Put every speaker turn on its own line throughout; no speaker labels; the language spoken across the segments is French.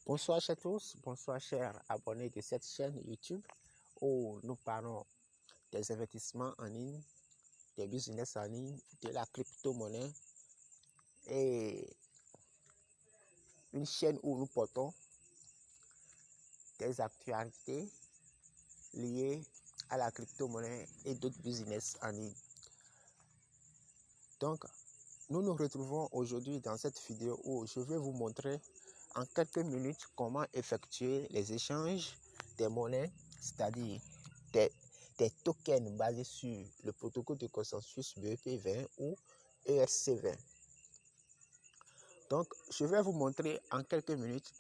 Bonsoir à tous, bonsoir chers abonnés de cette chaîne YouTube où nous parlons des investissements en ligne, des business en ligne, de la crypto-monnaie et une chaîne où nous portons des actualités liées à la crypto-monnaie et d'autres business en ligne. Donc, nous nous retrouvons aujourd'hui dans cette vidéo où je vais vous montrer en quelques minutes comment effectuer les échanges des monnaies, c'est-à-dire des tokens basés sur le protocole de consensus BEP20 ou ERC20. Donc, je vais vous montrer en quelques minutes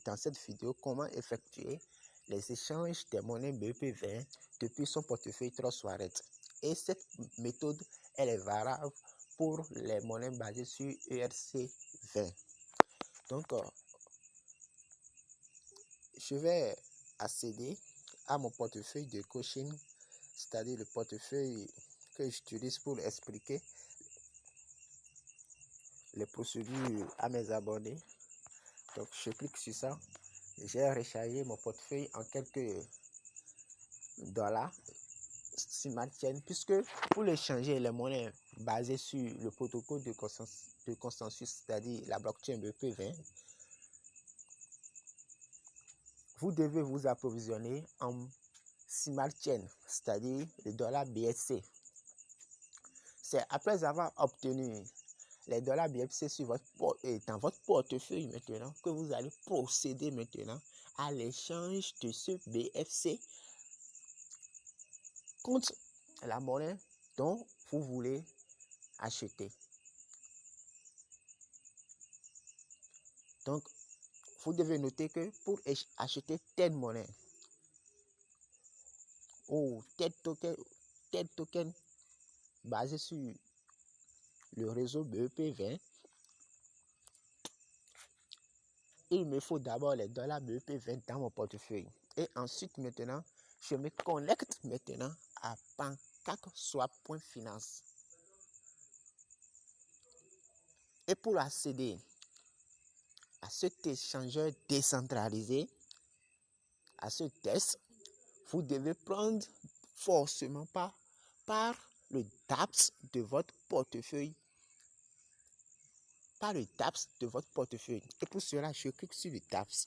dans cette vidéo comment effectuer les échanges des monnaies BEP20 depuis son portefeuille Trust Wallet. Et cette méthode, elle est valable pour les monnaies basées sur ERC20. Donc, je vais accéder à mon portefeuille de coaching, c'est-à-dire le portefeuille que j'utilise pour expliquer les procédures à mes abonnés. Donc, je clique sur ça. J'ai rechargé mon portefeuille en quelques dollars Smart Chain, puisque pour échanger les monnaies basées sur le protocole de consensus, c'est-à-dire la blockchain BEP20, vous devez vous approvisionner en Smart Chain, c'est-à-dire le dollar BSC. C'est après avoir obtenu les dollars BFC dans votre portefeuille maintenant que vous allez procéder maintenant à l'échange de ce BFC contre la monnaie dont vous voulez acheter. Donc, vous devez noter que pour acheter telle monnaie ou tel token basé sur le réseau BEP20, il me faut d'abord les dollars BEP20 dans mon portefeuille. Et ensuite, maintenant, je me connecte maintenant à PancakeSwap.finance. Et pour accéder à cet échangeur décentralisé, à ce test, vous devez prendre forcément par le DApps de votre portefeuille. Par le DApps de votre portefeuille. Et pour cela, je clique sur le DApps.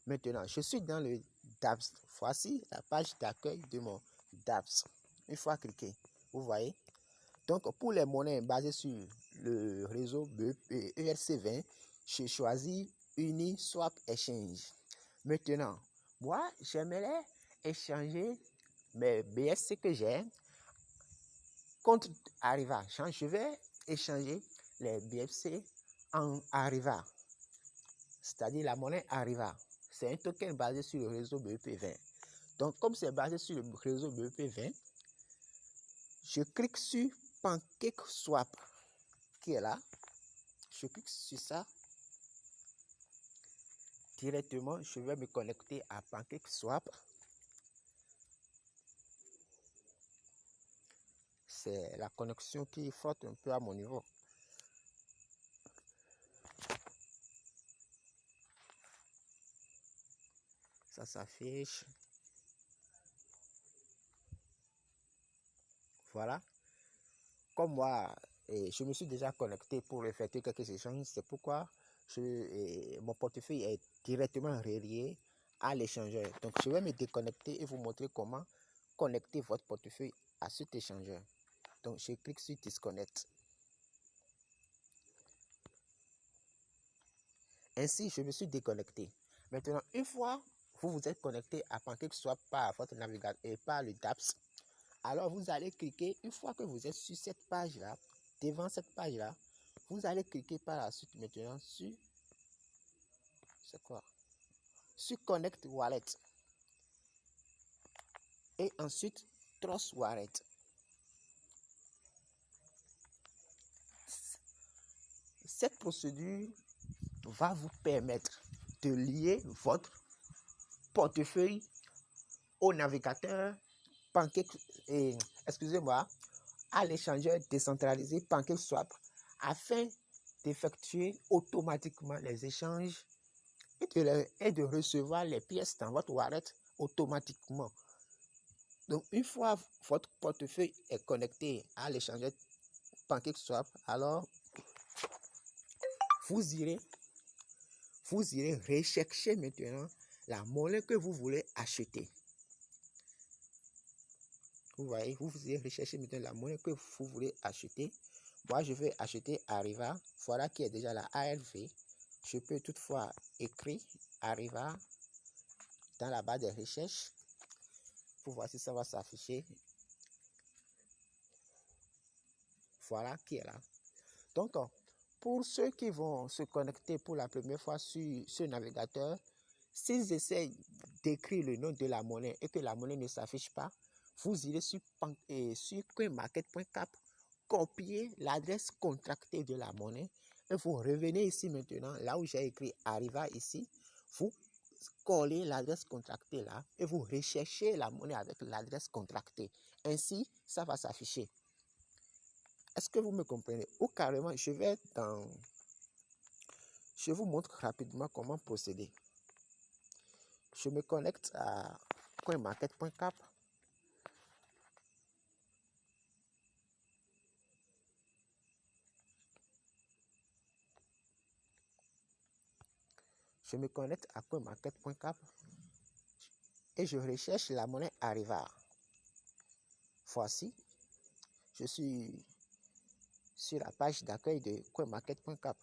Maintenant, je suis dans le DApps. Voici la page d'accueil de mon DApps. Une fois cliqué, vous voyez. Donc, pour les monnaies basées sur le réseau ERC20, je choisis Uniswap Exchange. Maintenant, moi, j'aimerais échanger mes BSC que j'ai contre Arriva. Je vais échanger les BFC en Arriva, c'est-à-dire la monnaie Arriva. C'est un token basé sur le réseau BEP20. Donc, comme c'est basé sur le réseau BEP20, je clique sur PancakeSwap qui est là. Je clique sur ça. Directement, je vais me connecter à PancakeSwap. C'est la connexion qui est forte un peu à mon niveau. Ça s'affiche. Voilà. Comme moi, je me suis déjà connecté pour effectuer quelques échanges. C'est pourquoi mon portefeuille est directement relié à l'échangeur. Donc, je vais me déconnecter et vous montrer comment connecter votre portefeuille à cet échangeur. Donc, je clique sur Disconnect. Ainsi, je me suis déconnecté. Maintenant, une fois vous vous êtes connecté à PancakeSwap par votre navigateur et par le DApps, alors vous allez cliquer, une fois que vous êtes sur cette page-là, devant cette page-là, vous allez cliquer par la suite maintenant sur, c'est quoi? Sur Connect Wallet. Et ensuite, Trust Wallet. Cette procédure va vous permettre de lier votre portefeuille au navigateur excusez-moi, à l'échangeur décentralisé PancakeSwap afin d'effectuer automatiquement les échanges et de recevoir les pièces dans votre wallet automatiquement. Donc, une fois votre portefeuille est connecté à l'échangeur PancakeSwap, alors vous irez rechercher maintenant la monnaie que vous voulez acheter. Vous voyez, vous irez rechercher maintenant la monnaie que vous voulez acheter. Moi, je vais acheter Arriva. Voilà qui est déjà la ARV. Je peux toutefois écrire Arriva dans la barre de recherche pour voir si ça va s'afficher. Voilà qui est là. Donc, pour ceux qui vont se connecter pour la première fois sur ce navigateur, s'ils essaient d'écrire le nom de la monnaie et que la monnaie ne s'affiche pas, vous irez sur coinmarket.cap, copier l'adresse contractée de la monnaie et vous revenez ici maintenant, là où j'ai écrit Arriva ici, vous collez l'adresse contractée là et vous recherchez la monnaie avec l'adresse contractée. Ainsi, ça va s'afficher. Est-ce que vous me comprenez? Ou carrément, je vous montre rapidement comment procéder. Je me connecte à coinmarket.cap. Je me connecte à coinmarket.cap et je recherche la monnaie Arriva. Voici, je suis sur la page d'accueil de coinmarket.cap.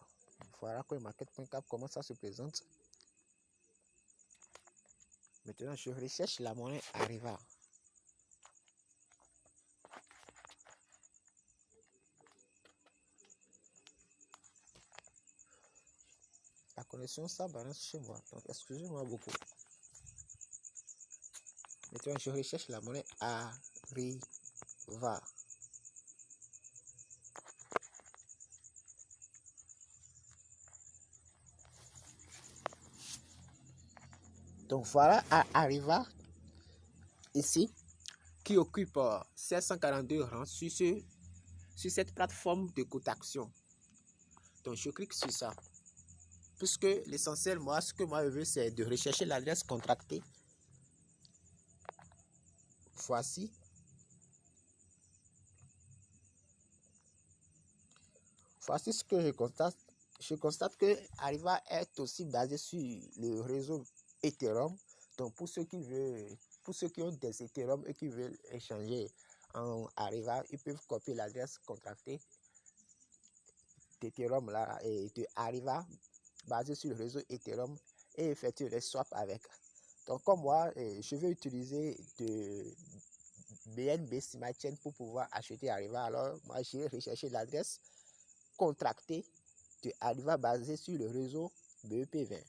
Voilà coinmarket.cap, comment ça se présente. Maintenant, je recherche la monnaie Arriva. La connexion, ça balance chez moi. Donc, excusez-moi beaucoup. Maintenant, je recherche la monnaie Arriva. Donc, voilà Arriva ici qui occupe 742 rangs sur cette plateforme de cotation. Donc, je clique sur ça. Puisque l'essentiel, moi, ce que moi je veux, c'est de rechercher l'adresse contractée. Voici. Voici ce que je constate. Je constate que Arriva est aussi basé sur le réseau Ethereum. Donc, pour ceux qui ont des Ethereum et qui veulent échanger en Arriva, ils peuvent copier l'adresse contractée d'Ethereum là et de Arriva basé sur le réseau Ethereum et effectuer les swaps avec. Donc, comme moi, je vais utiliser de BNB Smart Chain pour pouvoir acheter Arriva. Alors, moi, j'ai recherché l'adresse contractée de Arriva basée sur le réseau BEP20.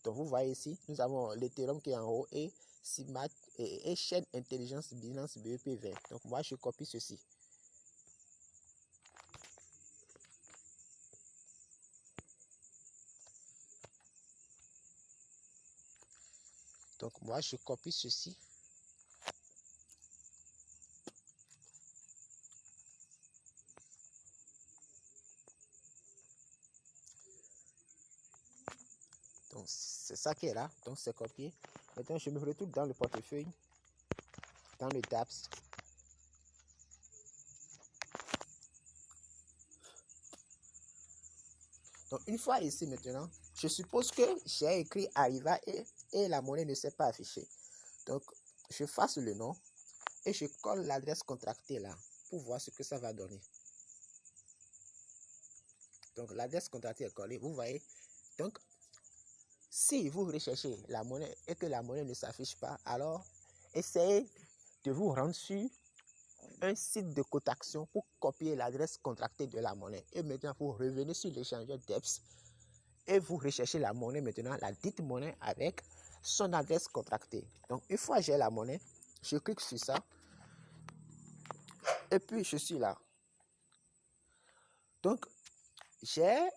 Donc, vous voyez ici, nous avons l'Ethereum qui est en haut et Smart et chaîne intelligence Binance BEP20. Donc, moi, je copie ceci. Donc, moi, je copie ceci. Donc, c'est ça qui est là. Donc, c'est copié. Maintenant, je me retrouve dans le portefeuille, dans le DApps. Donc, une fois ici maintenant, je suppose que j'ai écrit Arriva et la monnaie ne s'est pas affichée. Donc, je fasse le nom et je colle l'adresse contractée là pour voir ce que ça va donner. Donc, l'adresse contractée est collée, vous voyez. Donc, si vous recherchez la monnaie et que la monnaie ne s'affiche pas, alors essayez de vous rendre sur un site de cotation pour copier l'adresse contractée de la monnaie. Et maintenant, vous revenez sur l'échangeur DEPS et vous recherchez la monnaie maintenant, la dite monnaie avec son adresse contractée. Donc, une fois j'ai la monnaie, je clique sur ça et puis je suis là. Donc, j'ai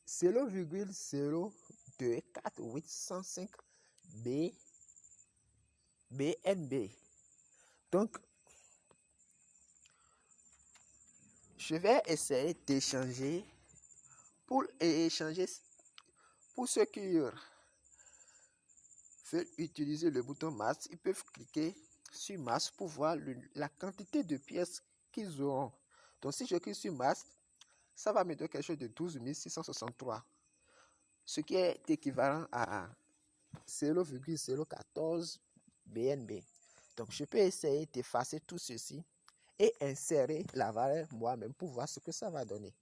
0,02485 BNB. Donc, je vais essayer d'échanger pour ceux qui veulent utiliser le bouton masse. Ils peuvent cliquer sur masse pour voir la quantité de pièces qu'ils auront. Donc si je clique sur masse, ça va me donner quelque chose de 12 663, ce qui est équivalent à 0,014 BNB. Donc je peux essayer d'effacer tout ceci et insérer la valeur moi-même pour voir ce que ça va donner.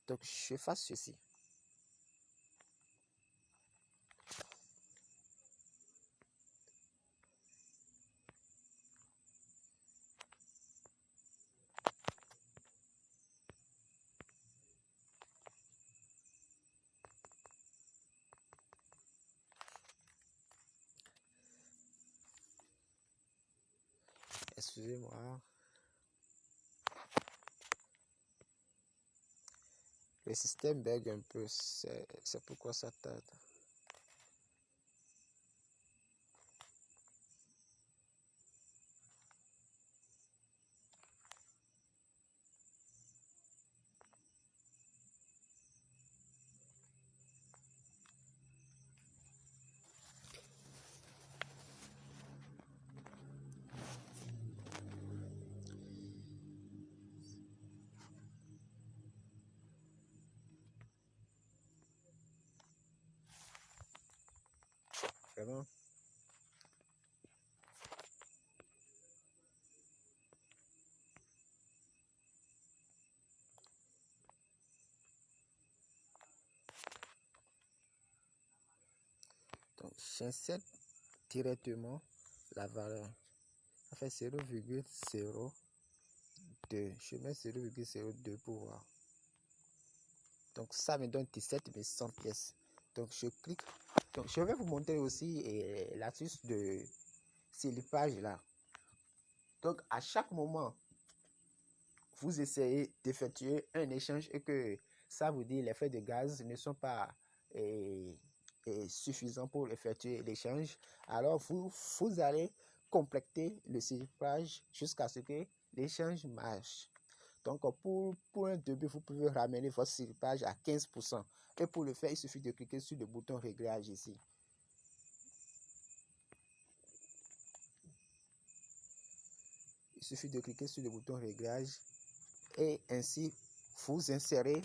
Donc je fasse ceci. Excusez-moi. Le système bug un peu, c'est pourquoi ça tarde. Vraiment. Donc j'insère directement la valeur. Ça fait 0,02. Je mets 0,02 pour voir. Donc ça me donne 17 100 pièces. Donc je clique. Donc je vais vous montrer aussi l'astuce de syllipage là. Donc à chaque moment, vous essayez d'effectuer un échange et que ça vous dit les frais de gaz ne sont pas suffisants pour effectuer l'échange, alors vous allez compléter le syllipage jusqu'à ce que l'échange marche. Donc pour un début, vous pouvez ramener votre syllipage à 15%. Et pour le faire, il suffit de cliquer sur le bouton réglage ici. Il suffit de cliquer sur le bouton réglage et ainsi vous insérez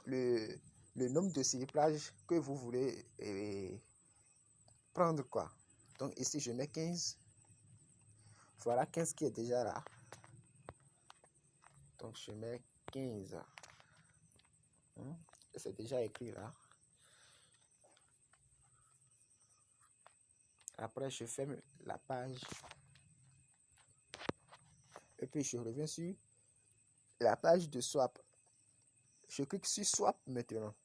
le nombre de syllipage que vous voulez prendre quoi. Donc ici je mets 15. Voilà 15 qui est déjà là. Donc je mets 15. C'est déjà écrit là. Après je ferme la page. Et puis je reviens sur la page de swap. Je clique sur swap maintenant.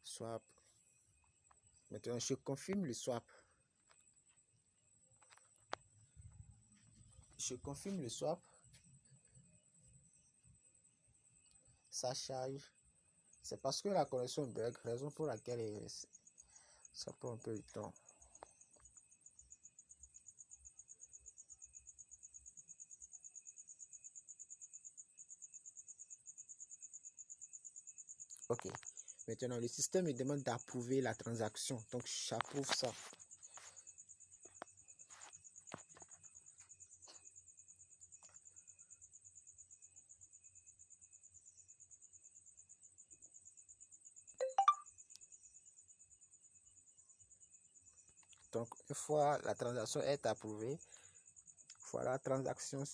Swap. Maintenant je confirme le swap. Je confirme le swap. Ça charge. C'est parce que la connexion bug, raison pour laquelle ça prend un peu de temps. Ok. Maintenant, le système me demande d'approuver la transaction. Donc, j'approuve ça. Donc, une fois la transaction est approuvée, voilà, transaction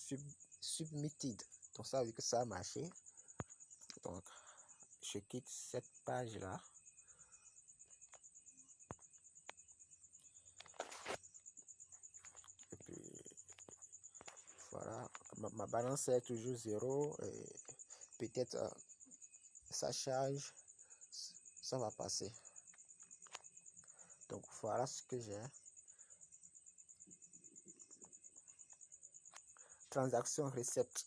submitted. Donc, ça veut dire que ça a marché. Donc, je quitte cette page-là. Et puis, voilà, ma balance est toujours 0. Peut-être ça charge, ça va passer. Donc, voilà ce que j'ai. Transaction recette.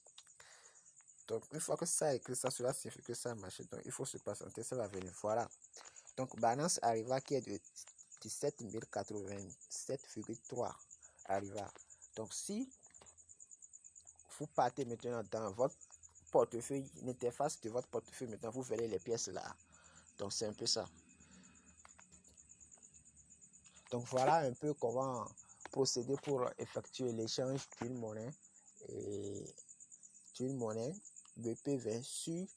Donc, une fois que ça est écrit, ça, cela signifie que ça a marché. Donc, il faut se patienter, ça va venir. Voilà. Donc, balance arriva qui est de 17 087,3. arriva. Donc si vous partez maintenant dans votre portefeuille, l'interface de votre portefeuille, maintenant vous verrez les pièces là. Donc c'est un peu ça. Donc voilà un peu comment procéder pour effectuer l'échange d'une monnaie BPV sur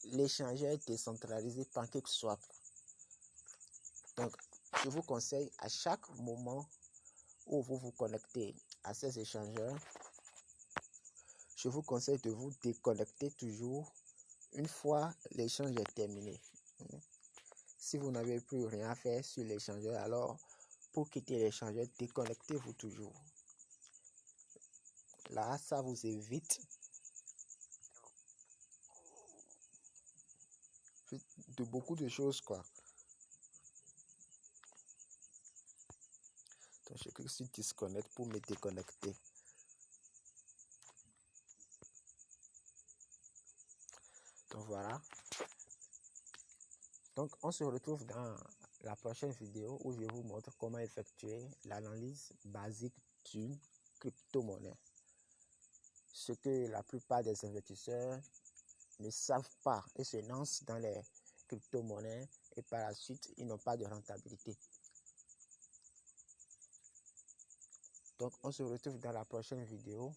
l'échangeur décentralisé PancakeSwap. Donc je vous conseille à chaque moment où vous vous connectez à ces échangeurs, je vous conseille de vous déconnecter toujours une fois l'échange est terminé. Si vous n'avez plus rien à faire sur l'échangeur, alors pour quitter l'échangeur, déconnectez-vous toujours. Là, ça vous évite de beaucoup de choses, quoi. Donc, je clique sur disconnect pour me déconnecter. Donc, voilà. Donc, on se retrouve dans la prochaine vidéo où je vous montre comment effectuer l'analyse basique d'une crypto-monnaie. Ce que la plupart des investisseurs ne savent pas et se lancent dans les crypto-monnaies et par la suite, ils n'ont pas de rentabilité. Donc, on se retrouve dans la prochaine vidéo.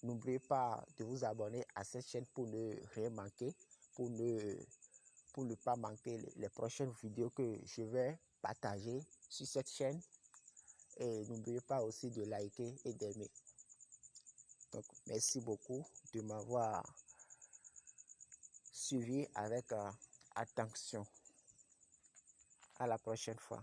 N'oubliez pas de vous abonner à cette chaîne pour ne rien manquer, pour ne pas manquer les prochaines vidéos que je vais partager sur cette chaîne. Et n'oubliez pas aussi de liker et d'aimer. Donc, merci beaucoup de m'avoir suivi avec attention. À la prochaine fois.